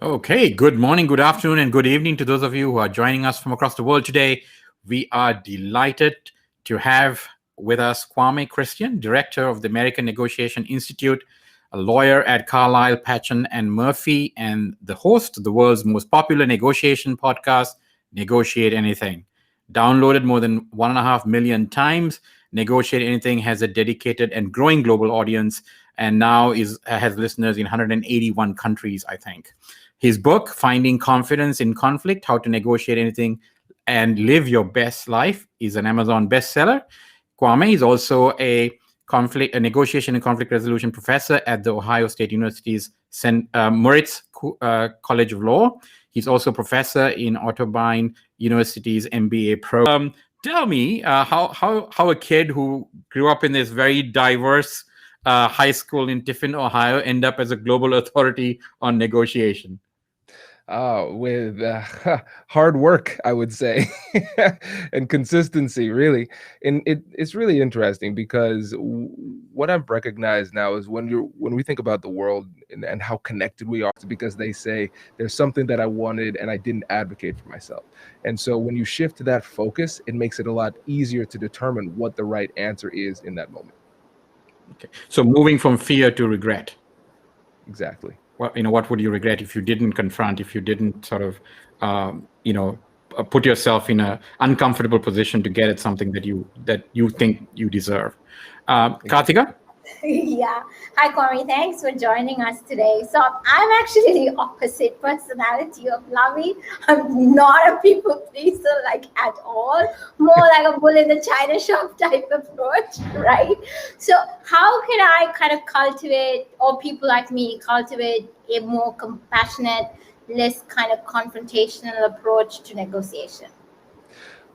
Okay, good morning, good afternoon, and good evening to those of you who are joining us from across the world today. We are delighted to have with us Kwame Christian, Director of the American Negotiation Institute, a lawyer at Carlisle, Patchen, and Murphy, and the host of the world's most popular negotiation podcast, Negotiate Anything. Downloaded more than 1.5 million times, Negotiate Anything has a dedicated and growing global audience, and now has listeners in 181 countries, I think. His book, Finding Confidence in Conflict, How to Negotiate Anything and Live Your Best Life, is an Amazon bestseller. Kwame is also a negotiation and conflict resolution professor at the Ohio State University's Moritz College of Law. He's also a professor in Otterbein University's MBA program. Tell me how a kid who grew up in this very diverse high school in Tiffin, Ohio, end up as a global authority on negotiation? With hard work, I would say, and consistency, really. And it's really interesting because what I've recognized now is when we think about the world and how connected we are, it's because they say there's something that I wanted and I didn't advocate for myself. And so when you shift that focus, it makes it a lot easier to determine what the right answer is in that moment. Okay. So moving from fear to regret. Exactly. What would you regret if you didn't confront, if you didn't sort of, put yourself in an uncomfortable position to get at something that you think you deserve? Karthika? Yeah. Hi, Kwame. Thanks for joining us today. So I'm actually the opposite personality of Lavi. I'm not a people pleaser at all. More like a bull in the china shop type approach, right? So how can I kind of cultivate, or people like me cultivate, a more compassionate, less kind of confrontational approach to negotiation?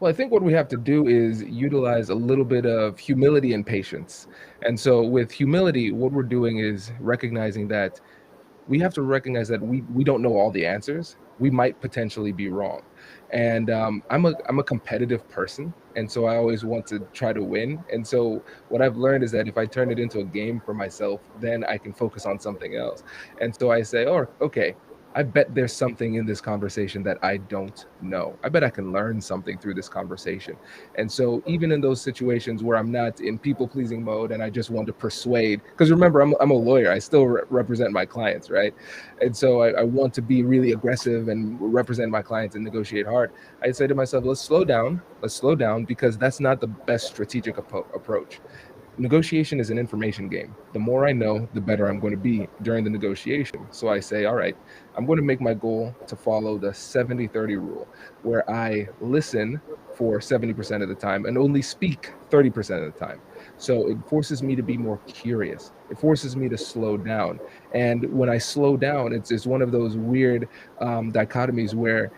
Well, I think what we have to do is utilize a little bit of humility and patience. And so with humility, what we're doing is recognizing that we have to recognize that we don't know all the answers. We might potentially be wrong. And I'm a competitive person. And so I always want to try to win. And so what I've learned is that if I turn it into a game for myself, then I can focus on something else. And so I say, oh, okay, I bet there's something in this conversation that I don't know. I bet I can learn something through this conversation. And so even in those situations where I'm not in people-pleasing mode and I just want to persuade, because remember, I'm a lawyer. I still represent my clients, right? And so I want to be really aggressive and represent my clients and negotiate hard. I say to myself, let's slow down, because that's not the best strategic approach. Negotiation is an information game. The more I know, the better I'm going to be during the negotiation. So I say, all right, I'm going to make my goal to follow the 70-30 rule, where I listen for 70% of the time and only speak 30% of the time. So it forces me to be more curious. It forces me to slow down. And when I slow down, it's one of those weird dichotomies where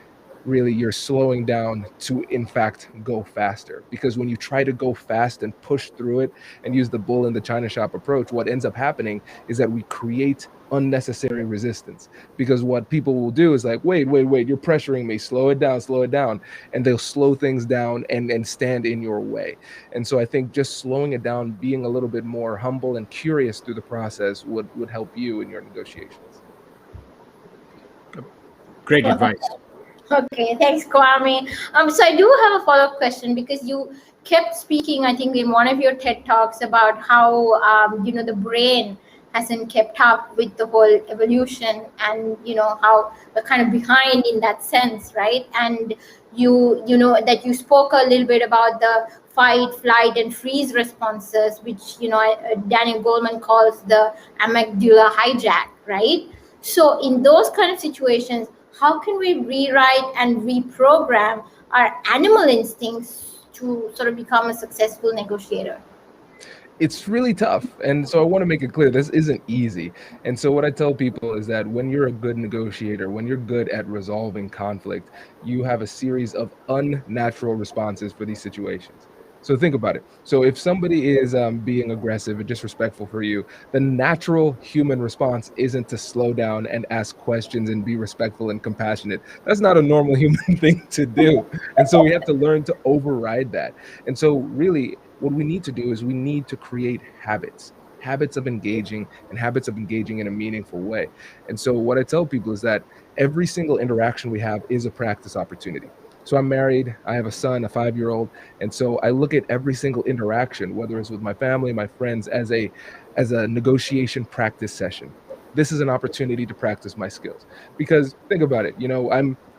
really you're slowing down to in fact go faster, because when you try to go fast and push through it and use the bull in the china shop approach, what ends up happening is that we create unnecessary resistance, because what people will do is like, wait, you're pressuring me, slow it down, and they'll slow things down and stand in your way. And so I think just slowing it down, being a little bit more humble and curious through the process would help you in your negotiations. Great advice. Okay, thanks, Kwame. So I do have a follow-up question, because you kept speaking, I think, in one of your TED Talks about how, the brain hasn't kept up with the whole evolution, and, how we're kind of behind in that sense, right? And that you spoke a little bit about the fight, flight, and freeze responses, which, Daniel Goleman calls the amygdala hijack, right? So in those kind of situations, how can we rewrite and reprogram our animal instincts to sort of become a successful negotiator? It's really tough. And so I want to make it clear, this isn't easy. And so what I tell people is that when you're a good negotiator, when you're good at resolving conflict, you have a series of unnatural responses for these situations. So think about it. So if somebody is being aggressive and disrespectful for you, the natural human response isn't to slow down and ask questions and be respectful and compassionate. That's not a normal human thing to do. And so we have to learn to override that. And so really, what we need to do is we need to create habits habits of engaging and habits of engaging in a meaningful way. And so what I tell people is that every single interaction we have is a practice opportunity. So I'm married, I have a son, a 5-year old, and so I look at every single interaction, whether it's with my family, my friends, as a negotiation practice session. This is an opportunity to practice my skills. Because think about it,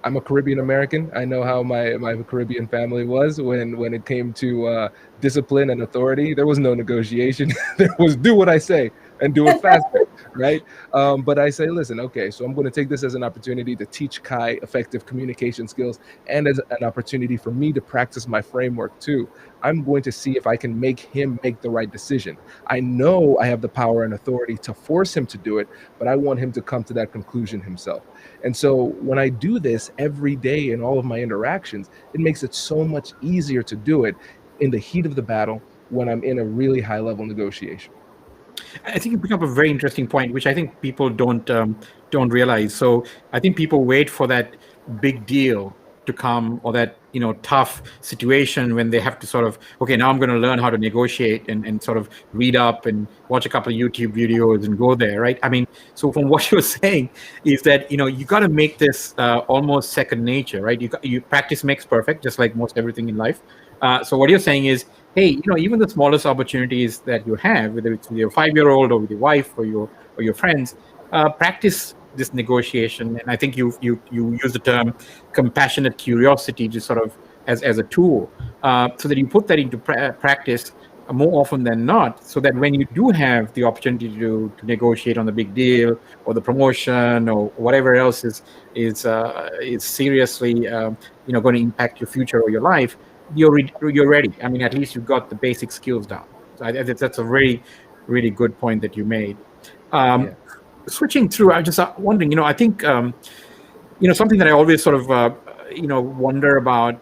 I'm a Caribbean American. I know how my Caribbean family was when it came to discipline and authority. There was no negotiation. There was do what I say and do it faster, right? But I say, listen, okay, so I'm going to take this as an opportunity to teach Kai effective communication skills and as an opportunity for me to practice my framework too. I'm going to see if I can make him make the right decision. I know I have the power and authority to force him to do it, but I want him to come to that conclusion himself. And so when I do this every day in all of my interactions, it makes it so much easier to do it in the heat of the battle when I'm in a really high level negotiation. I think you bring up a very interesting point, which I think people don't realize. So I think people wait for that big deal to come, or that tough situation when they have to sort of, okay, now I'm going to learn how to negotiate, and sort of read up and watch a couple of YouTube videos and go there, right? I mean, so from what you're saying is that you got to make this almost second nature, right? You practice makes perfect, just like most everything in life. So what you're saying is, hey, even the smallest opportunities that you have, whether it's with your 5-year-old or with your wife or your friends, practice this negotiation. And I think you use the term compassionate curiosity to sort of as a tool, so that you put that into practice more often than not, so that when you do have the opportunity to negotiate on the big deal or the promotion or whatever else is seriously going to impact your future or your life, you're ready. I mean, at least you've got the basic skills down. So that's a very, really good point that you made. Yeah. Switching through, I was just wondering, I think, something that I always sort of, wonder about,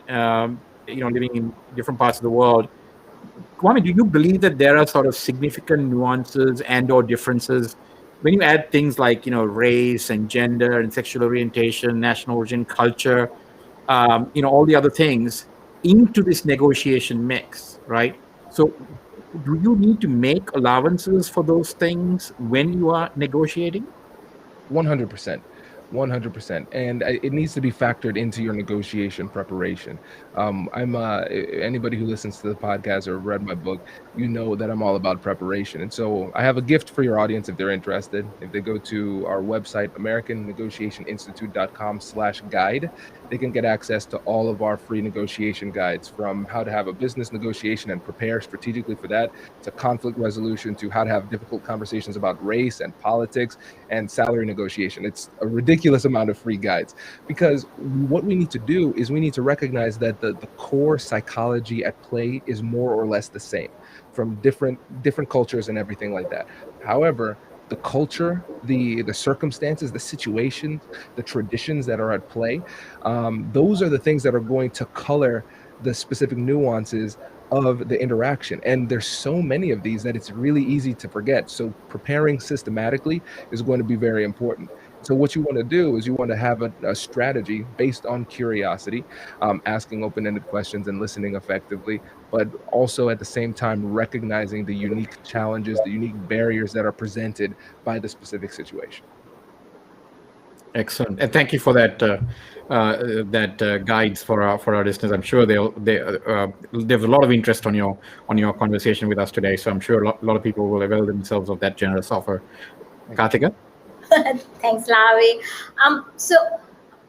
living in different parts of the world. Kwame, do you believe that there are sort of significant nuances and or differences when you add things like, race and gender and sexual orientation, national origin, culture, all the other things into this negotiation mix, right? So do you need to make allowances for those things when you are negotiating? 100%. 100%. And it needs to be factored into your negotiation preparation. Anybody who listens to the podcast or read my book, you know that I'm all about preparation. And so I have a gift for your audience if they're interested. If they go to our website, americannegotiationinstitute.com/guide, they can get access to all of our free negotiation guides, from how to have a business negotiation and prepare strategically for that, to conflict resolution, to how to have difficult conversations about race and politics and salary negotiation. It's a ridiculous amount of free guides, because what we need to do is we need to recognize that the core psychology at play is more or less the same from different cultures and everything like that. However, the culture, the circumstances, the situations, the traditions that are at play, those are the things that are going to color the specific nuances of the interaction. And there's so many of these that it's really easy to forget. So preparing systematically is going to be very important. So what you want to do is you want to have a strategy based on curiosity, asking open-ended questions and listening effectively, but also at the same time recognizing the unique challenges, the unique barriers that are presented by the specific situation. Excellent, and thank you for that guides for our listeners. I'm sure there's a lot of interest on your conversation with us today. So I'm sure a lot of people will avail themselves of that generous offer. Karthika? Thanks, Lavi. So,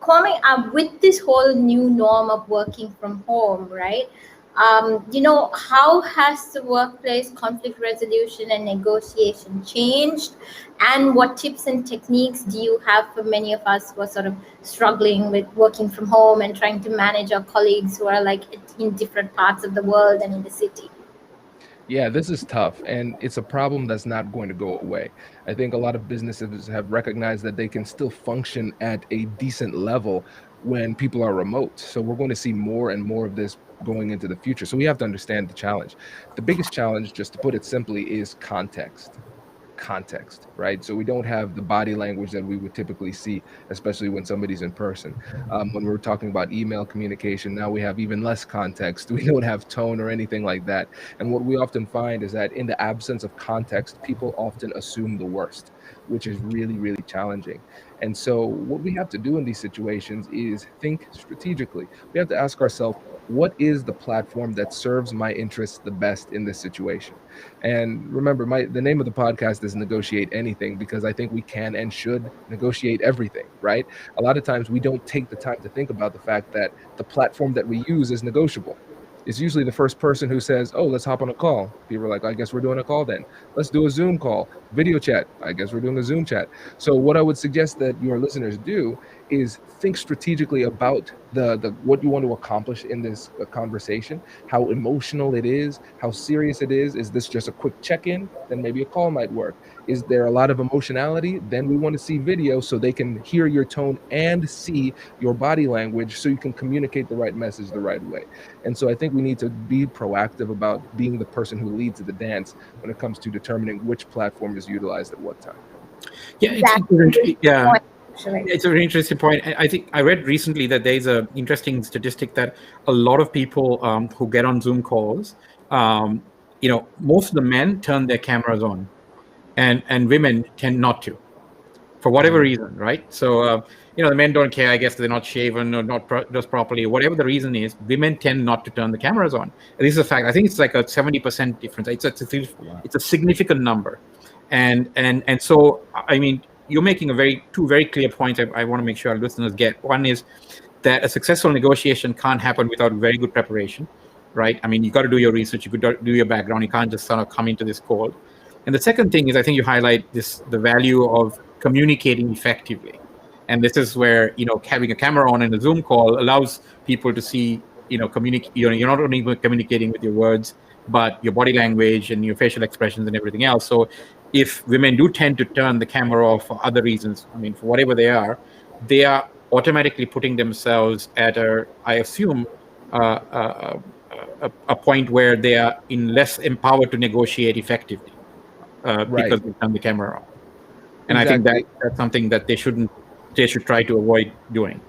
Kwame, with this whole new norm of working from home, right? How has the workplace conflict resolution and negotiation changed? And what tips and techniques do you have for many of us who are sort of struggling with working from home and trying to manage our colleagues who are like in different parts of the world and in the city? Yeah, this is tough, and it's a problem that's not going to go away. I think a lot of businesses have recognized that they can still function at a decent level when people are remote. So we're going to see more and more of this going into the future. So we have to understand the challenge. The biggest challenge, just to put it simply, is context. context, right? So we don't have the body language that we would typically see, especially when somebody's in person. When we're talking about email communication, now we have even less context. We don't have tone or anything like that. And what we often find is that in the absence of context, people often assume the worst, which is really, really challenging. And so, what we have to do in these situations is think strategically. We have to ask ourselves, what is the platform that serves my interests the best in this situation? And remember, the name of the podcast is Negotiate Anything, because I think we can and should negotiate everything, right? A lot of times we don't take the time to think about the fact that the platform that we use is negotiable. It's usually the first person who says, "Oh, let's hop on a call." People are like, "I guess we're doing a call then. Let's do a Zoom call, video chat. I guess we're doing a Zoom chat." So what I would suggest that your listeners do is think strategically about the what you want to accomplish in this conversation, how emotional it is, how serious it is. Is this just a quick check-in? Then maybe a call might work. Is there a lot of emotionality? Then we want to see video so they can hear your tone and see your body language so you can communicate the right message the right way. And so I think we need to be proactive about being the person who leads the dance when it comes to determining which platform is utilized at what time. Yeah, Exactly. yeah, Actually. it's a very interesting point. I think I read recently that there's a interesting statistic that a lot of people who get on Zoom calls, most of the men turn their cameras on, and women tend not to, for whatever Mm, reason, right? So, the men don't care, I guess, they're not shaven or not dressed properly, whatever the reason is. Women tend not to turn the cameras on. And this is a fact. I think it's like a 70% difference. a lot. It's a significant number, and so I mean, you're making two very clear points. I want to make sure our listeners get. One is that a successful negotiation can't happen without very good preparation, right? I mean, you got to do your research, you could do your background. You can't just sort of come into this cold. And the second thing is, I think you highlight the value of communicating effectively. And this is where, having a camera on in a Zoom call allows people to see, communicate. You're not only communicating with your words, but your body language and your facial expressions and everything else. So, if women do tend to turn the camera off for other reasons, I mean, for whatever they are automatically putting themselves at I assume, a point where they are in less empowered to negotiate effectively, Right. because they turn the camera on. And I think Exactly. that's something that they should try to avoid doing.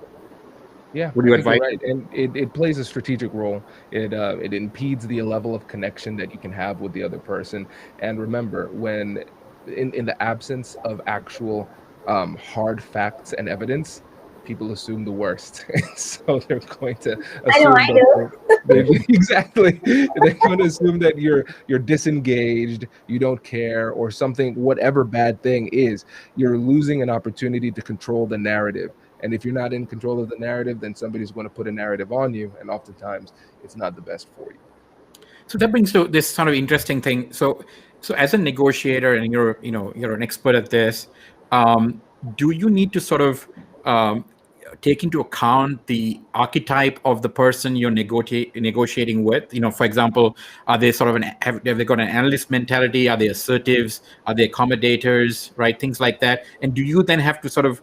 Yeah, Would I you think you're advise? right, and it plays a strategic role. It impedes the level of connection that you can have with the other person. And remember, when in the absence of actual hard facts and evidence, people assume the worst, and so they're going to I know, assume I that do. exactly, they're going to assume that you're disengaged, you don't care, or something, whatever bad thing is, you're losing an opportunity to control the narrative. And if you're not in control of the narrative, then somebody's going to put a narrative on you, and oftentimes it's not the best for you. So that brings to this sort of interesting thing. So as a negotiator, and you're an expert at this, um, do you need to sort of take into account the archetype of the person you're negotiating with? For example, are they sort of have they got an analyst mentality? Are they assertives? Are they accommodators? Right, things like that. And do you then have to sort of,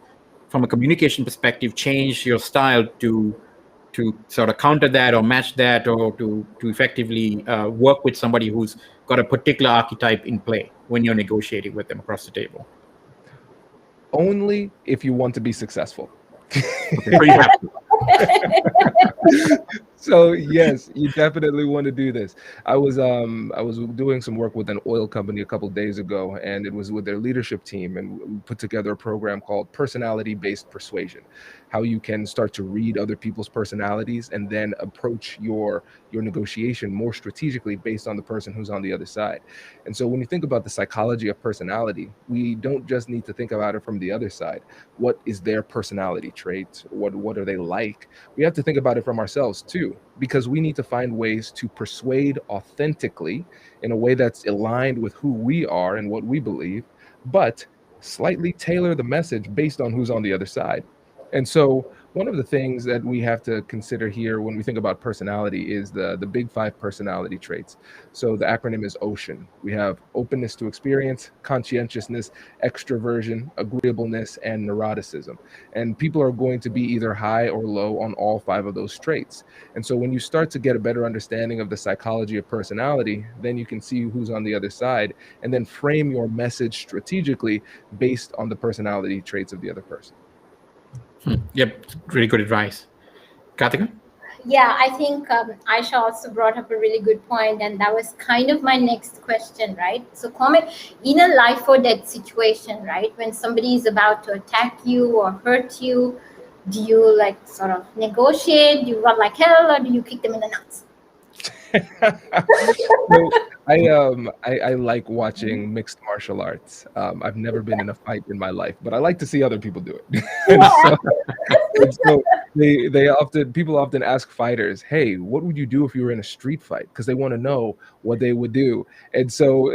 from a communication perspective, change your style to sort of counter that or match that, or to effectively work with somebody who's got a particular archetype in play when you're negotiating with them across the table? Only if you want to be successful. Okay, so you have to. So yes, you definitely want to do this. I was doing some work with an oil company a couple days ago, and it was with their leadership team, and we put together a program called personality based persuasion, how you can start to read other people's personalities and then approach your negotiation more strategically based on the person who's on the other side. And so when you think about the psychology of personality, we don't just need to think about it from the other side. What is their personality traits? What are they like? We have to think about it from ourselves too, because we need to find ways to persuade authentically in a way that's aligned with who we are and what we believe, but slightly tailor the message based on who's on the other side. And so One of the things that we have to consider here when we think about personality is the big five personality traits. So the acronym is OCEAN. We have openness to experience, conscientiousness, extroversion, agreeableness, and neuroticism. And people are going to be either high or low on all five of those traits. And so when you start to get a better understanding of the psychology of personality, then you can see who's on the other side and then frame your message strategically based on the personality traits of the other person. Yep, really good advice. Karthika? Yeah, I think Aisha also brought up a really good point, and that was kind of my next question, right? So, comment in a life or death situation, right? When somebody is about to attack you or hurt you, do you like sort of negotiate? Do you run like hell, or do you kick them in the nuts? So I like watching mixed martial arts. I've never been in a fight in my life, but I like to see other people do it. And so people often ask fighters, "Hey, what would you do if you were in a street fight?" Because they want to know what they would do. And so,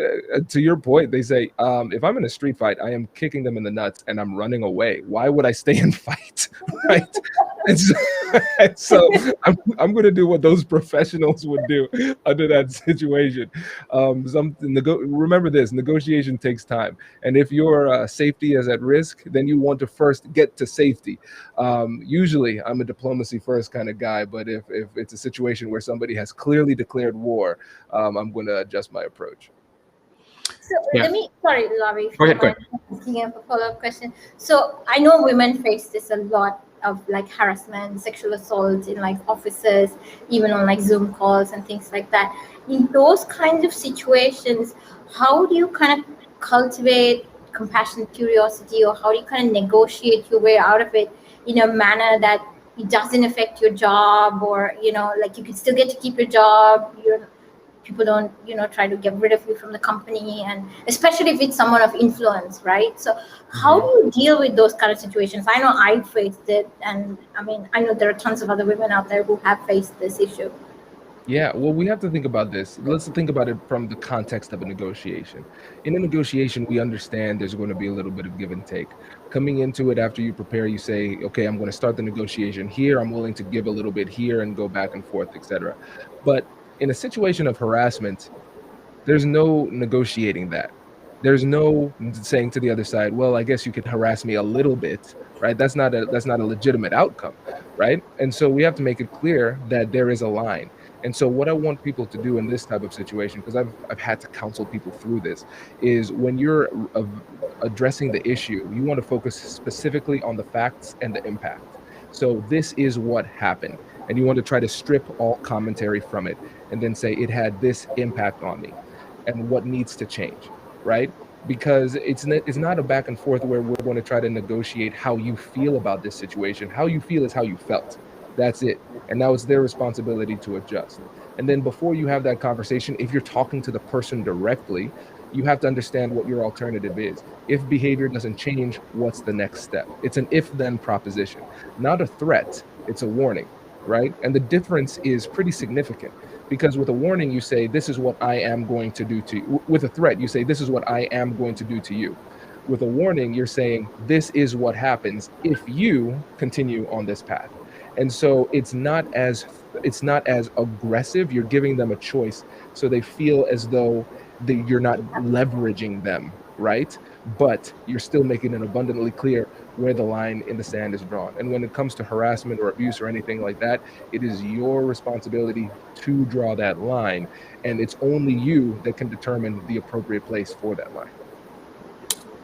to your point, they say, "If I'm in a street fight, I am kicking them in the nuts and I'm running away. Why would I stay and fight?" Right? And so, I'm going to do what those professionals would do under that situation. Remember this: negotiation takes time, and if your safety is at risk, then you want to first get to safety. Usually, I'm a diplomacy first kind of guy, but if it's a situation where somebody has clearly declared war, I'm going to adjust my approach. So Yeah. let me, sorry, Lavi, Go ahead, go ahead. asking a follow-up question. So I know women face this a lot of like harassment, sexual assault in like offices, even on like Zoom calls and things like that. In those kinds of situations, how do you kind of cultivate compassion, curiosity, or how do you kind of negotiate your way out of it in a manner that it doesn't affect your job, or like you can still get to keep your job, people don't try to get rid of you from the company, and especially if it's someone of influence, right? So how do you deal with those kind of situations? I know I faced it, and I mean, I know there are tons of other women out there who have faced this issue. Yeah, well, we have to think about this. Let's think about it from the context of a negotiation. In a negotiation, we understand there's going to be a little bit of give and take. Coming into it, after you prepare, you say, okay, I'm going to start the negotiation here. I'm willing to give a little bit here and go back and forth, etc. But in a situation of harassment, there's no negotiating that. There's no saying to the other side, well, I guess you could harass me a little bit, right? That's not a legitimate outcome, right? And so we have to make it clear that there is a line. And so what I want people to do in this type of situation, because I've had to counsel people through this, is when you're addressing the issue, you want to focus specifically on the facts and the impact. So this is what happened. And you want to try to strip all commentary from it and then say it had this impact on me and what needs to change, right? Because it's not a back and forth where we're going to try to negotiate how you feel about this situation. How you feel is how you felt. That's it. And now it's their responsibility to adjust. And then before you have that conversation, if you're talking to the person directly, you have to understand what your alternative is. If behavior doesn't change, what's the next step? It's an if-then proposition, not a threat. It's a warning, right? And the difference is pretty significant, because with a warning, you say, this is what I am going to do to you. With a threat, you say, this is what I am going to do to you. With a warning, you're saying, this is what happens if you continue on this path. And so it's not as aggressive. You're giving them a choice, so they feel as though you're not leveraging them, right? But you're still making it abundantly clear where the line in the sand is drawn. And when it comes to harassment or abuse or anything like that, it is your responsibility to draw that line. And it's only you that can determine the appropriate place for that line.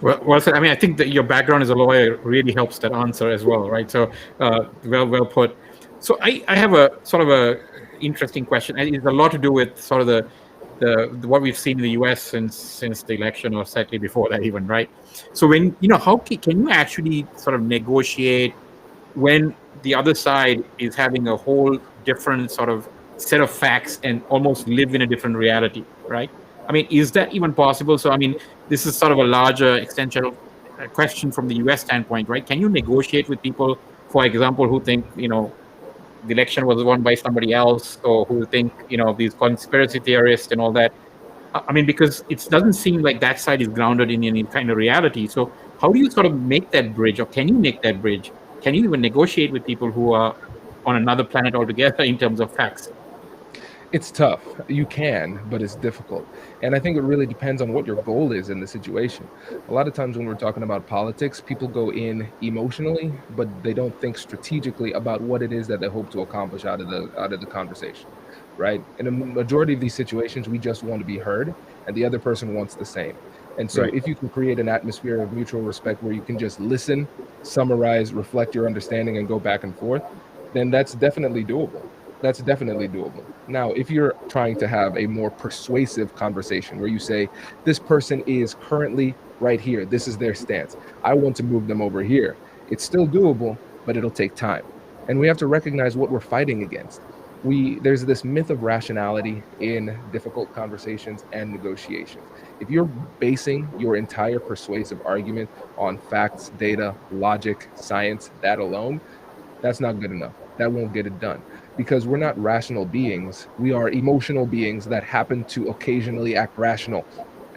Well said. I mean, I think that your background as a lawyer really helps that answer as well, right? So, well put. So, I have a sort of a interesting question, and it's a lot to do with sort of the what we've seen in the U.S. since the election, or slightly before that, even, right? So, when how can you actually sort of negotiate when the other side is having a whole different sort of set of facts and almost live in a different reality, right? I mean, is that even possible? So, I mean, this is sort of a larger extensional question from the US standpoint, right? Can you negotiate with people, for example, who think, the election was won by somebody else, or who think, these conspiracy theorists and all that? I mean, because it doesn't seem like that side is grounded in any kind of reality. So how do you sort of make that bridge, or can you make that bridge can you even negotiate with people who are on another planet altogether in terms of facts? It's tough. You can, but it's difficult. And I think it really depends on what your goal is in the situation. A lot of times when we're talking about politics, people go in emotionally, but they don't think strategically about what it is that they hope to accomplish out of the conversation, right? In a majority of these situations, we just want to be heard, and the other person wants the same. And so Right. if you can create an atmosphere of mutual respect where you can just listen, summarize, reflect your understanding, and go back and forth, then that's definitely doable. That's definitely doable. Now, if you're trying to have a more persuasive conversation where you say, this person is currently right here, this is their stance, I want to move them over here, it's still doable, but it'll take time. And we have to recognize what we're fighting against. There's this myth of rationality in difficult conversations and negotiations. If you're basing your entire persuasive argument on facts, data, logic, science, that alone, that's not good enough. That won't get it done because we're not rational beings. We are emotional beings that happen to occasionally act rational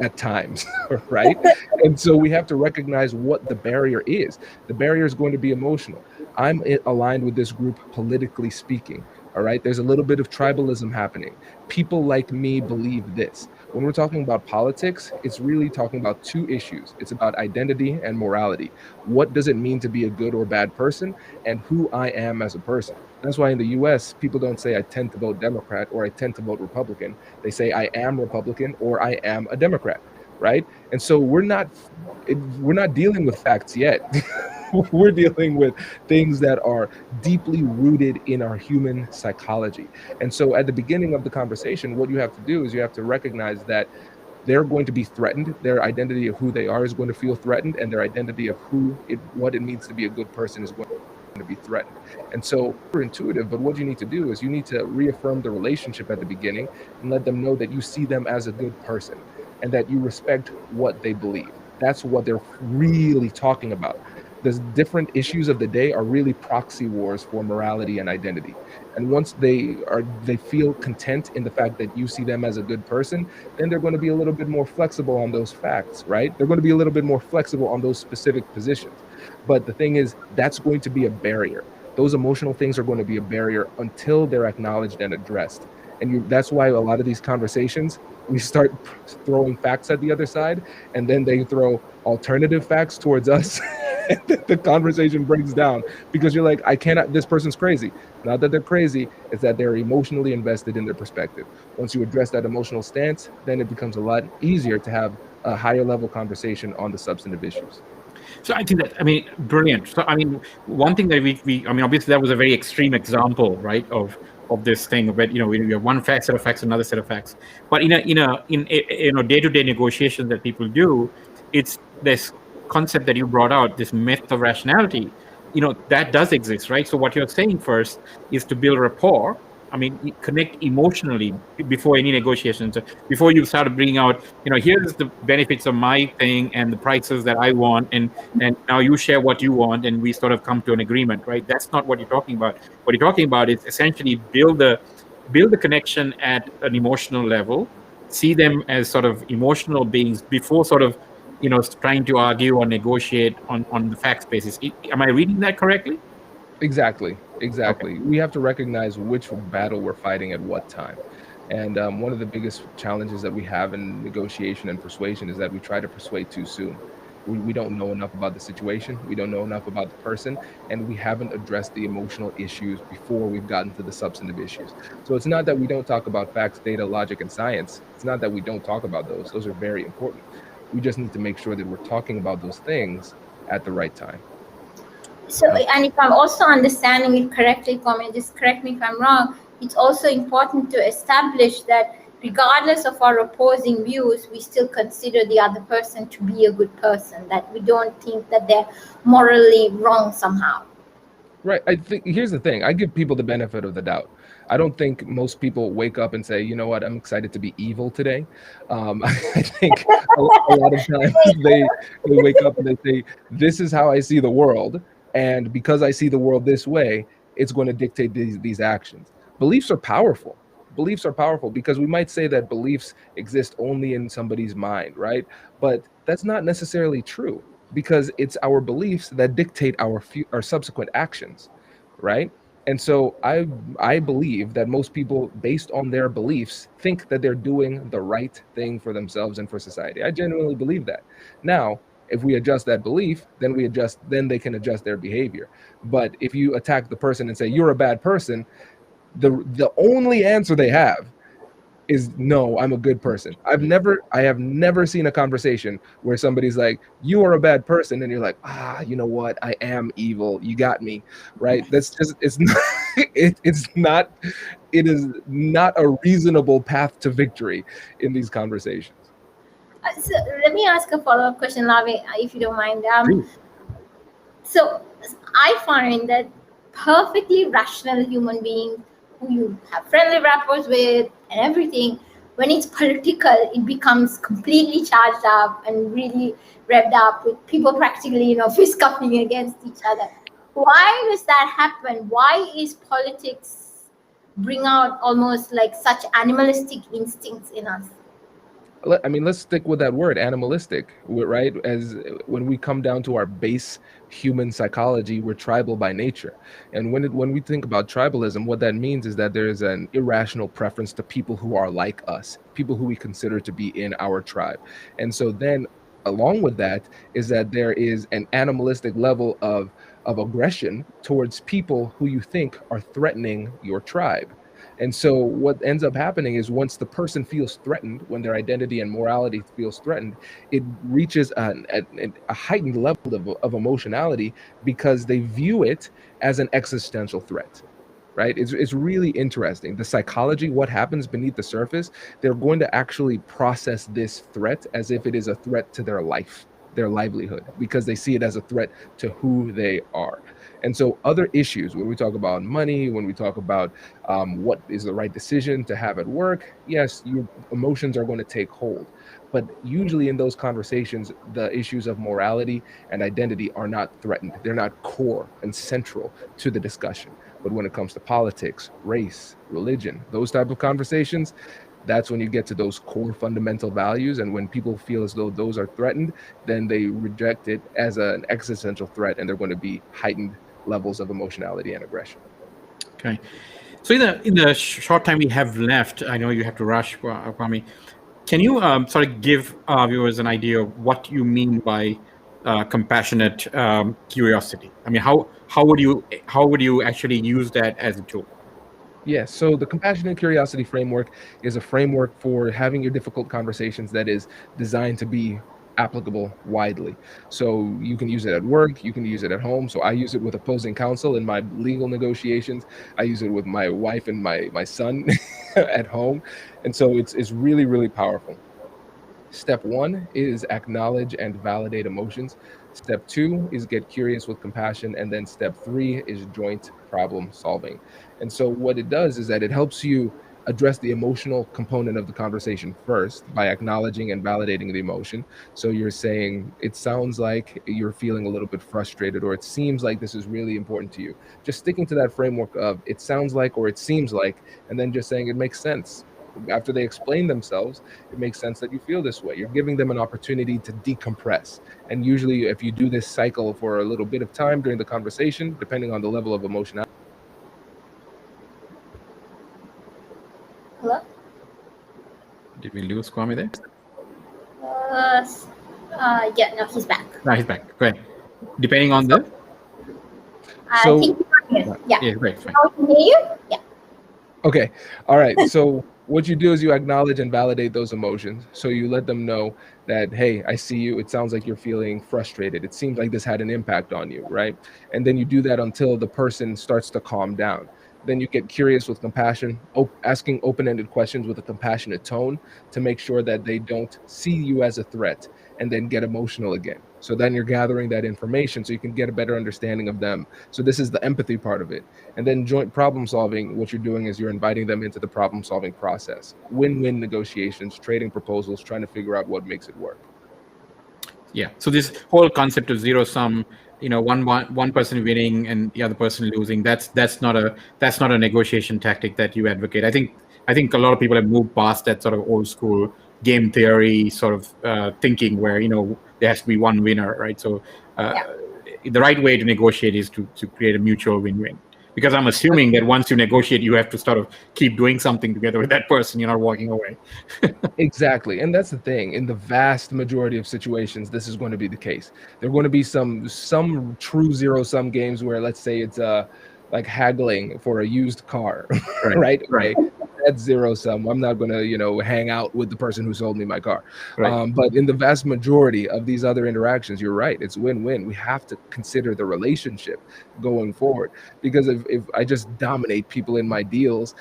at times, right? And so we have to recognize what the barrier is. The barrier is going to be emotional. Aligned with this group politically speaking. All right. There's a little bit of tribalism happening. People like me believe this. When we're talking about politics, it's really talking about two issues. It's about identity and morality. What does it mean to be a good or bad person, and who I am as a person? That's why in the US, people don't say I tend to vote Democrat or I tend to vote Republican. They say I am Republican or I am a Democrat, right? And so we're not dealing with facts yet. We're dealing with things that are deeply rooted in our human psychology. And so at the beginning of the conversation, what you have to do is you have to recognize that they're going to be threatened. Their identity of who they are is going to feel threatened, and their identity of what it means to be a good person is going to be threatened. And so we're intuitive, but what you need to do is you need to reaffirm the relationship at the beginning and let them know that you see them as a good person and that you respect what they believe. That's what they're really talking about. The different issues of the day are really proxy wars for morality and identity. And once they feel content in the fact that you see them as a good person, then they're going to be a little bit more flexible on those facts, right? They're going to be a little bit more flexible on those specific positions. But the thing is, that's going to be a barrier. Those emotional things are going to be a barrier until they're acknowledged and addressed. And that's why a lot of these conversations, we start throwing facts at the other side, and then they throw alternative facts towards us. And the conversation breaks down because you're like, I cannot, this person's crazy. Not that they're crazy, it's that they're emotionally invested in their perspective. Once you address that emotional stance, then it becomes a lot easier to have a higher level conversation on the substantive issues. So I think that, I mean, brilliant. So, I mean, one thing that I mean, obviously that was a very extreme example, right, of this thing where, you have one set of facts, another set of facts. But in day-to-day negotiations that people do, it's this concept that you brought out, this myth of rationality, that does exist, right? So what you're saying first is to build rapport. I mean, connect emotionally before any negotiations, before you start bringing out, here's the benefits of my thing and the prices that I want, and now you share what you want, and we sort of come to an agreement, right? That's not what you're talking about. What you're talking about is essentially build the connection at an emotional level, see them as sort of emotional beings before sort of, trying to argue or negotiate on the facts basis. Am I reading that correctly? Exactly. Okay. We have to recognize which battle we're fighting at what time. And one of the biggest challenges that we have in negotiation and persuasion is that we try to persuade too soon. We don't know enough about the situation. We don't know enough about the person. And we haven't addressed the emotional issues before we've gotten to the substantive issues. So it's not that we don't talk about facts, data, logic, and science. It's not that we don't talk about those. Those are very important. We just need to make sure that we're talking about those things at the right time. So, and if I'm also understanding it correctly, Kwame, just correct me if I'm wrong, it's also important to establish that regardless of our opposing views, we still consider the other person to be a good person, that we don't think that they're morally wrong somehow. Right. I think here's the thing. I give people the benefit of the doubt. I don't think most people wake up and say, you know what, I'm excited to be evil today. I think a lot of times they wake up and they say, this is how I see the world. And because I see the world this way, it's going to dictate these actions. Beliefs are powerful. Beliefs are powerful because we might say that beliefs exist only in somebody's mind, right? But that's not necessarily true. because it's our beliefs that dictate our subsequent actions, right? And so I believe that most people, based on their beliefs, think that they're doing the right thing for themselves and for society. I genuinely believe that. Now, if we adjust that belief, then they can adjust their behavior. But if you attack the person and say you're a bad person, the only answer they have is no, I'm a good person. I have never seen a conversation where somebody's like, you are a bad person, and you're like, you know what, I am evil, you got me, right? That's just, it's not it's not, it is not a reasonable path to victory in these conversations. So let me ask a follow-up question, Lave, if you don't mind. Please. So I find that perfectly rational human beings who you have friendly rapport with and everything, when it's political, it becomes completely charged up and really revved up with people practically, fist cuffing against each other. Why does that happen? Why is politics bring out almost like such animalistic instincts in us? I mean, let's stick with that word, animalistic, right? As when we come down to our base human psychology, we're tribal by nature. And when we think about tribalism, what that means is that there is an irrational preference to people who are like us, people who we consider to be in our tribe. And so then along with that is that there is an animalistic level of aggression towards people who you think are threatening your tribe. And so what ends up happening is once the person feels threatened, when their identity and morality feels threatened, it reaches a heightened level of emotionality because they view it as an existential threat. Right? It's really interesting. The psychology, what happens beneath the surface, they're going to actually process this threat as if it is a threat to their life, their livelihood, because they see it as a threat to who they are. And so other issues, when we talk about money, when we talk about what is the right decision to have at work, yes, your emotions are going to take hold. But usually in those conversations, the issues of morality and identity are not threatened. They're not core and central to the discussion. But when it comes to politics, race, religion, those type of conversations, that's when you get to those core fundamental values. And when people feel as though those are threatened, then they reject it as an existential threat, and they're going to be heightened levels of emotionality and aggression. Okay. So in the short time we have left, I know you have to rush, Kwame. Can you sort of give our viewers an idea of what you mean by compassionate curiosity? I mean, how would you actually use that as a tool? Yes. So the compassionate curiosity framework is a framework for having your difficult conversations that is designed to be applicable widely. So you can use it at work, you can use it at home. So I use it with opposing counsel in my legal negotiations. I use it with my wife and my son at home. And so it's really, really powerful. Step one is acknowledge and validate emotions. Step two is get curious with compassion. And then step three is joint problem solving. And so what it does is that it helps you address the emotional component of the conversation first by acknowledging and validating the emotion. So you're saying, it sounds like you're feeling a little bit frustrated, or it seems like this is really important to you. Just sticking to that framework of it sounds like, or it seems like, and then just saying it makes sense. After they explain themselves, it makes sense that you feel this way. You're giving them an opportunity to decompress. And usually if you do this cycle for a little bit of time during the conversation, depending on the level of emotionality. Hello? Did we lose Kwame there? Yeah, no, he's back. No, he's back. Go ahead. Depending on the. I So- think he's here. Yeah. Yeah, great. Fine. Now we can hear you? Yeah. Okay. All right. So what you do is you acknowledge and validate those emotions. So you let them know that, hey, I see you. It sounds like you're feeling frustrated. It seems like this had an impact on you, right? And then you do that until the person starts to calm down. Then you get curious with compassion, asking open-ended questions with a compassionate tone to make sure that they don't see you as a threat, and then get emotional again. So then you're gathering that information so you can get a better understanding of them. So this is the empathy part of it. And then joint problem solving, what you're doing is you're inviting them into the problem solving process. Win-win negotiations, trading proposals, trying to figure out what makes it work. Yeah. So this whole concept of zero sum, one person winning and the other person losing, that's not a negotiation tactic that you advocate. I think a lot of people have moved past that sort of old school game theory sort of thinking where there has to be one winner, right? So Yeah. the right way to negotiate is to create a mutual win-win. Because I'm assuming that once you negotiate, you have to sort of keep doing something together with that person. You're not walking away. Exactly. And that's the thing. In the vast majority of situations, this is going to be the case. There are going to be some true zero-sum games where, let's say, it's like haggling for a used car, Right. right? Right. Okay. That's zero-sum. I'm not going to, hang out with the person who sold me my car. Right. But in the vast majority of these other interactions, you're right. It's win-win. We have to consider the relationship going forward, because if I just dominate people in my deals,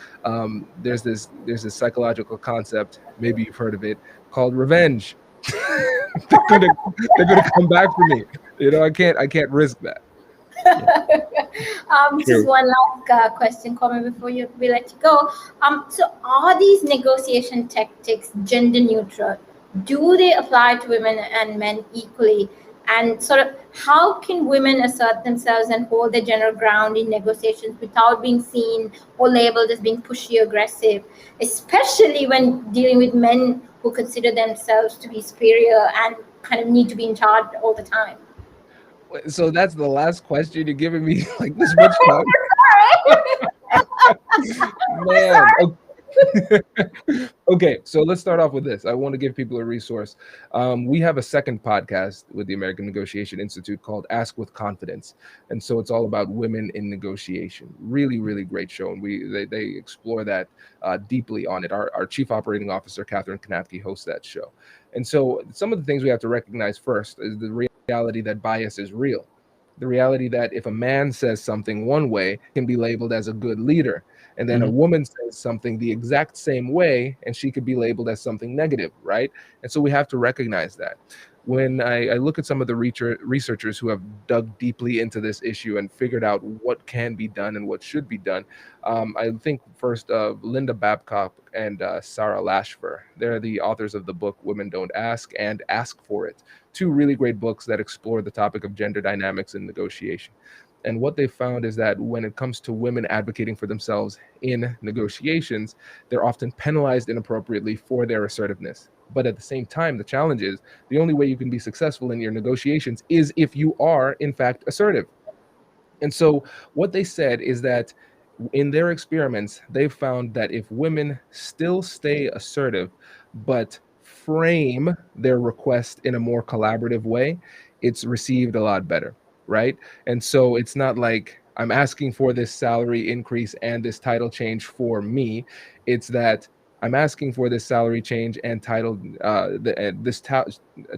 there's this psychological concept, maybe you've heard of it, called revenge. they're gonna come back for me. I can't risk that. Just True. one last question, comment before we let you go. So are these negotiation tactics gender neutral? Do they apply to women and men equally? And sort of how can women assert themselves and hold their general ground in negotiations without being seen or labeled as being pushy, aggressive, especially when dealing with men who consider themselves to be superior and kind of need to be in charge all the time? So that's the last question. You're giving me like this much time, man. Okay, so let's start off with this. I want to give people a resource. We have a second podcast with the American Negotiation Institute called Ask with Confidence, and so it's all about women in negotiation. Really, really great show, and they explore that deeply on it. Our chief operating officer, Catherine Kanapke, hosts that show. And so some of the things we have to recognize first is the reality that bias is real. The reality that if a man says something one way, can be labeled as a good leader. And then a woman says something the exact same way, and she could be labeled as something negative, right? And so we have to recognize that. When I look at some of the researchers who have dug deeply into this issue and figured out what can be done and what should be done, I think first of Linda Babcock and Sarah Lashver. They're the authors of the book Women Don't Ask and Ask for It. Two really great books that explore the topic of gender dynamics in negotiation. And what they found is that when it comes to women advocating for themselves in negotiations, they're often penalized inappropriately for their assertiveness. But at the same time, the challenge is the only way you can be successful in your negotiations is if you are, in fact, assertive. And so what they said is that in their experiments, they found that if women still stay assertive, but frame their request in a more collaborative way, it's received a lot better, right? And so it's not like I'm asking for this salary increase and this title change for me. It's that I'm asking for this salary change and title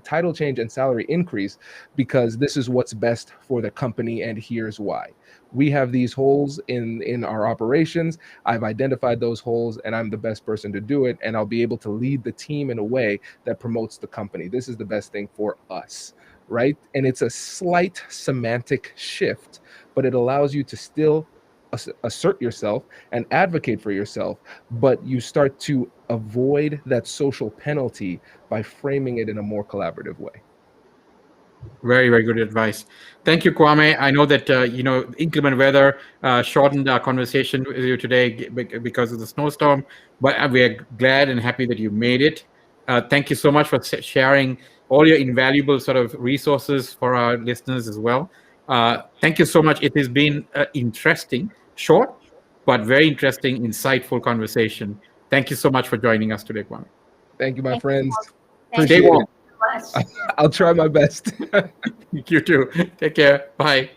title change and salary increase because this is what's best for the company, and here's why. We have these holes in our operations. I've identified those holes, and I'm the best person to do it, and I'll be able to lead the team in a way that promotes the company. This is the best thing for us, right? And it's a slight semantic shift, but it allows you to still assert yourself and advocate for yourself, but you start to avoid that social penalty by framing it in a more collaborative way. Very, very good advice. Thank you, Kwame. I know that inclement weather shortened our conversation with you today because of the snowstorm, but we are glad and happy that you made it. Thank you so much for sharing all your invaluable sort of resources for our listeners as well. Thank you so much. It has been interesting, short, but very interesting, insightful conversation. Thank you so much for joining us today, Kwame. Thank you, my Thank friends. you. Stay Appreciate warm. it. So much. I'll try my best. You too. Take care. Bye.